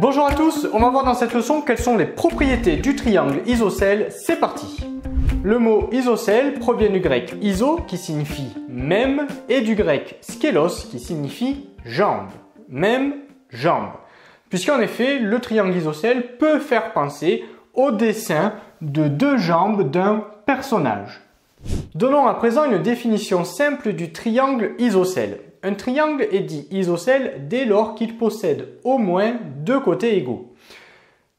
Bonjour à tous, on va voir dans cette leçon quelles sont les propriétés du triangle isocèle. C'est parti. Le mot isocèle provient du grec iso qui signifie même et du grec skelos qui signifie jambe. Même, jambe. Puisqu'en effet, le triangle isocèle peut faire penser au dessin de deux jambes d'un personnage. Donnons à présent une définition simple du triangle isocèle. Un triangle est dit isocèle dès lors qu'il possède au moins deux côtés égaux.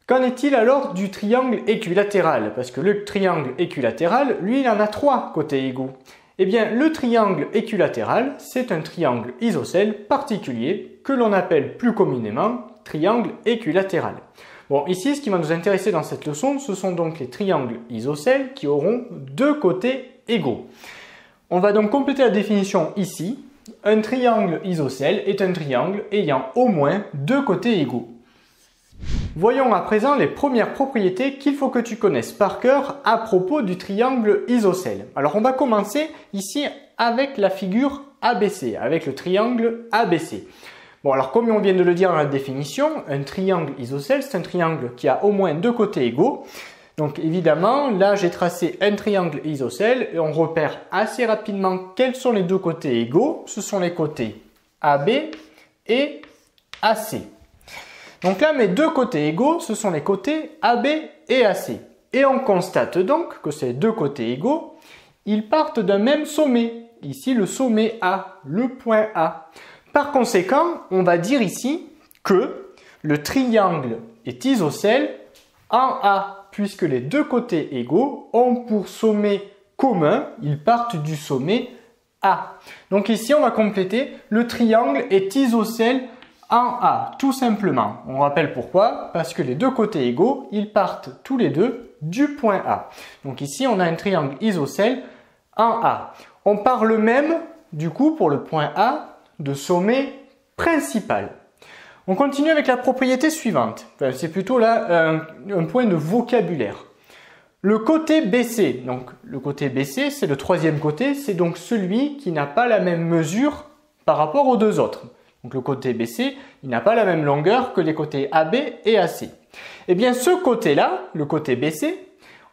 Qu'en est-il alors du triangle équilatéral? Parce que le triangle équilatéral, lui, il en a trois côtés égaux. Eh bien, le triangle équilatéral, c'est un triangle isocèle particulier que l'on appelle plus communément triangle équilatéral. Bon, ici, ce qui va nous intéresser dans cette leçon, ce sont donc les triangles isocèles qui auront deux côtés égaux. On va donc compléter la définition ici. Un triangle isocèle est un triangle ayant au moins deux côtés égaux. Voyons à présent les premières propriétés qu'il faut que tu connaisses par cœur à propos du triangle isocèle. Alors on va commencer ici avec la figure ABC, avec le triangle ABC. Bon, alors comme on vient de le dire dans la définition, un triangle isocèle, c'est un triangle qui a au moins deux côtés égaux. Donc évidemment, là j'ai tracé un triangle isocèle et on repère assez rapidement quels sont les deux côtés égaux. Ce sont les côtés AB et AC. Donc là, mes deux côtés égaux, ce sont les côtés AB et AC. Et on constate donc que ces deux côtés égaux, ils partent d'un même sommet. Ici, le sommet A, le point A. Par conséquent, on va dire ici que le triangle est isocèle en A. Puisque les deux côtés égaux ont pour sommet commun, ils partent du sommet A. Donc ici, on va compléter, le triangle est isocèle en A, tout simplement. On rappelle pourquoi, parce que les deux côtés égaux, ils partent tous les deux du point A. Donc ici, on a un triangle isocèle en A. On parle même, du coup, pour le point A, de sommet principal. On continue avec la propriété suivante. Enfin, c'est plutôt là un point de vocabulaire. Le côté BC. Donc le côté BC, c'est le troisième côté. C'est donc celui qui n'a pas la même mesure par rapport aux deux autres. Donc le côté BC, il n'a pas la même longueur que les côtés AB et AC. Eh bien ce côté-là, le côté BC,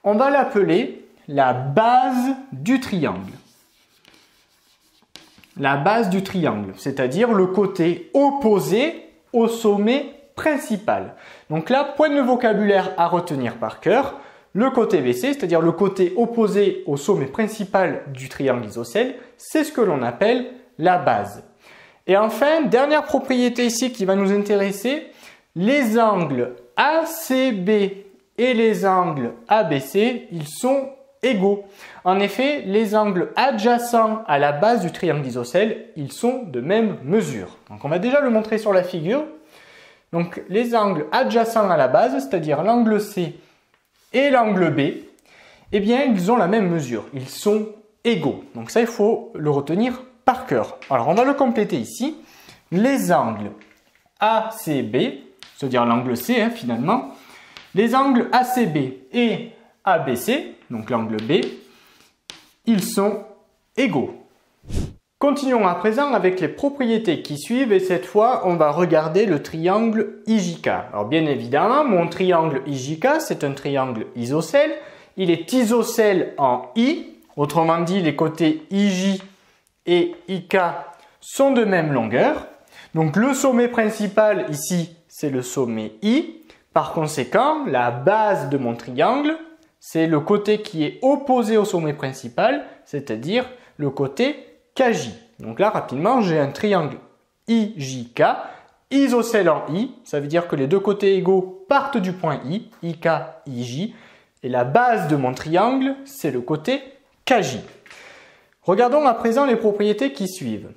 on va l'appeler la base du triangle. La base du triangle, c'est-à-dire le côté opposé au sommet principal. Donc là, point de vocabulaire à retenir par cœur, le côté BC, c'est-à-dire le côté opposé au sommet principal du triangle isocèle, c'est ce que l'on appelle la base. Et enfin, dernière propriété ici qui va nous intéresser, les angles ACB et les angles ABC, ils sont égaux. En effet, les angles adjacents à la base du triangle isocèle, ils sont de même mesure. Donc on va déjà le montrer sur la figure. Donc les angles adjacents à la base, c'est-à-dire l'angle C et l'angle B, eh bien ils ont la même mesure, ils sont égaux. Donc ça, il faut le retenir par cœur. Alors on va le compléter ici. Les angles ACB, c'est-à-dire l'angle C finalement, les angles ACB et ABC, donc l'angle B, ils sont égaux. Continuons à présent avec les propriétés qui suivent et cette fois on va regarder le triangle IJK. Alors bien évidemment, mon triangle IJK, c'est un triangle isocèle. Il est isocèle en I, autrement dit les côtés IJ et IK sont de même longueur. Donc le sommet principal ici, c'est le sommet I. Par conséquent, la base de mon triangle, c'est le côté qui est opposé au sommet principal, c'est-à-dire le côté KJ. Donc là, rapidement, j'ai un triangle IJK, isocèle en I, ça veut dire que les deux côtés égaux partent du point I, IK, IJ, et la base de mon triangle, c'est le côté KJ. Regardons à présent les propriétés qui suivent.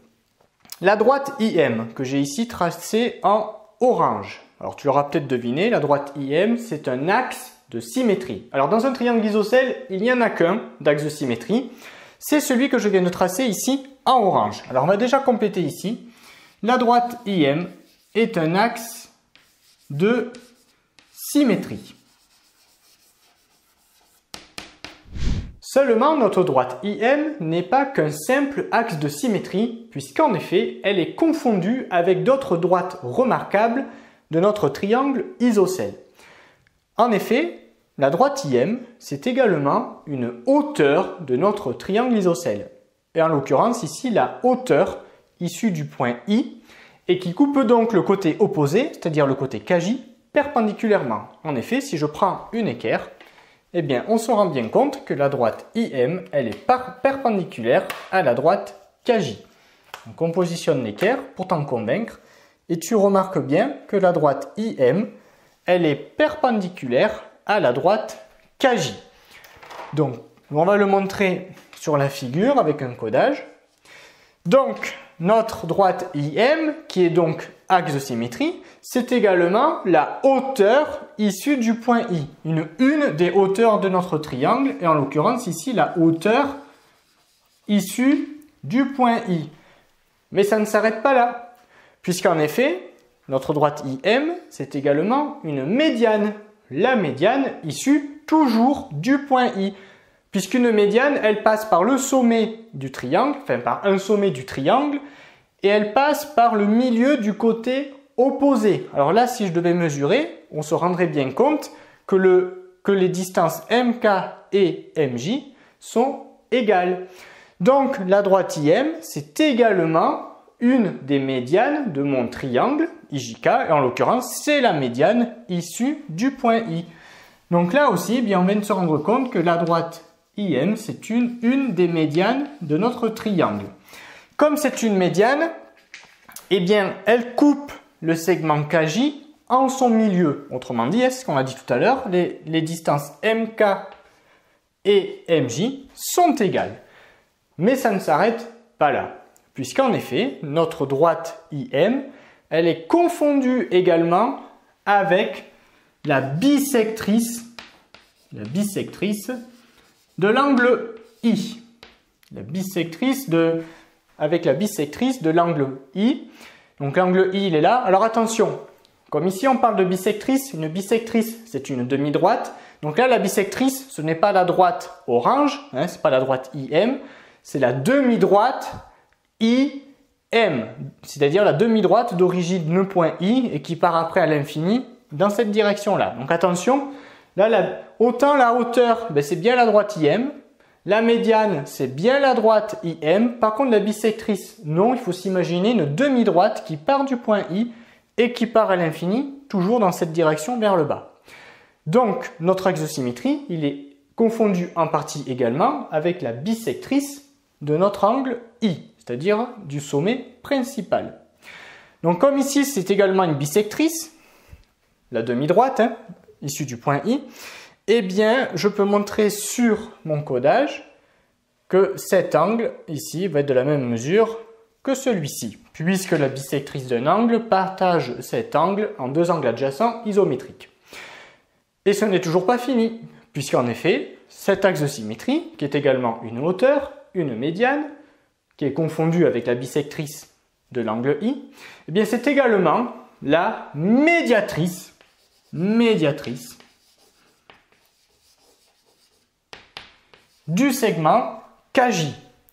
La droite IM, que j'ai ici tracée en orange. Alors tu l'auras peut-être deviné, la droite IM, c'est un axe de symétrie. Alors dans un triangle isocèle, il n'y en a qu'un d'axe de symétrie. C'est celui que je viens de tracer ici en orange. Alors on va déjà compléter ici. La droite IM est un axe de symétrie. Seulement, notre droite IM n'est pas qu'un simple axe de symétrie, puisqu'en effet, elle est confondue avec d'autres droites remarquables de notre triangle isocèle. En effet, la droite IM, c'est également une hauteur de notre triangle isocèle. Et en l'occurrence, ici, la hauteur issue du point I et qui coupe donc le côté opposé, c'est-à-dire le côté KJ, perpendiculairement. En effet, si je prends une équerre, eh bien, on se rend bien compte que la droite IM, elle est perpendiculaire à la droite KJ. Donc, on positionne l'équerre pour t'en convaincre et tu remarques bien que la droite IM, elle est perpendiculaire à la droite KJ. Donc, on va le montrer sur la figure avec un codage. Donc, notre droite IM, qui est donc axe de symétrie, c'est également la hauteur issue du point I. Une des hauteurs de notre triangle, et en l'occurrence ici la hauteur issue du point I. Mais ça ne s'arrête pas là, puisqu'en effet, notre droite IM, c'est également une médiane. La médiane issue toujours du point I. Puisqu'une médiane, elle passe par le sommet du triangle, enfin par un sommet du triangle, et elle passe par le milieu du côté opposé. Alors là, si je devais mesurer, on se rendrait bien compte que les distances MK et MJ sont égales. Donc la droite IM, c'est également une des médianes de mon triangle IJK, et en l'occurrence, c'est la médiane issue du point I. Donc là aussi, eh bien, on vient de se rendre compte que la droite IM, c'est une des médianes de notre triangle. Comme c'est une médiane, eh bien, elle coupe le segment KJ en son milieu. Autrement dit, ce qu'on a dit tout à l'heure, les distances MK et MJ sont égales. Mais ça ne s'arrête pas là, puisqu'en effet, notre droite IM, elle est confondue également avec la bisectrice de l'angle I. Avec la bisectrice de l'angle I. Donc l'angle I, il est là. Alors attention, comme ici on parle de bisectrice, une bisectrice c'est une demi-droite. Donc là la bisectrice, ce n'est pas la droite orange, hein, ce n'est pas la droite IM, c'est la demi-droite IM. C'est-à-dire la demi-droite d'origine le point I et qui part après à l'infini dans cette direction-là. Donc attention, là autant la hauteur, ben, c'est bien la droite IM. La médiane, c'est bien la droite IM. Par contre, la bisectrice, non, il faut s'imaginer une demi-droite qui part du point I et qui part à l'infini, toujours dans cette direction vers le bas. Donc, notre axe de symétrie, il est confondu en partie également avec la bisectrice de notre angle I, c'est-à-dire du sommet principal. Donc, comme ici, c'est également une bisectrice, la demi-droite, hein, issue du point I, eh bien, je peux montrer sur mon codage que cet angle ici va être de la même mesure que celui-ci, puisque la bisectrice d'un angle partage cet angle en deux angles adjacents isométriques. Et ce n'est toujours pas fini, puisqu'en effet, cet axe de symétrie, qui est également une hauteur, une médiane, qui est confondue avec la bisectrice de l'angle I, eh bien, c'est également la médiatrice du segment KJ.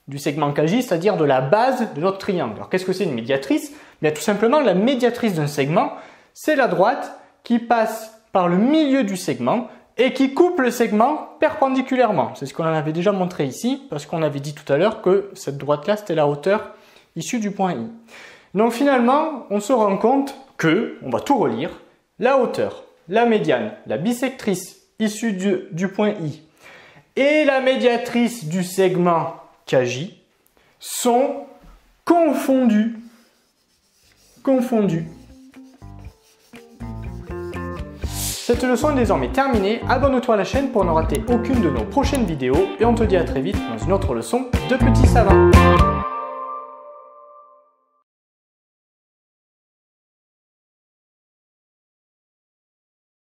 Du segment KJ, c'est-à-dire de la base de notre triangle. Alors qu'est-ce que c'est une médiatrice? Bien, tout simplement, la médiatrice d'un segment, c'est la droite qui passe par le milieu du segment et qui coupe le segment perpendiculairement. C'est ce qu'on avait déjà montré ici, parce qu'on avait dit tout à l'heure que cette droite-là, c'était la hauteur issue du point I. Donc finalement, on se rend compte que, on va tout relire, la hauteur, la médiane, la bisectrice issue du point I, et la médiatrice du segment KJ sont confondues. Cette leçon est désormais terminée. Abonne-toi à la chaîne pour ne rater aucune de nos prochaines vidéos et on te dit à très vite dans une autre leçon de Petit Savant.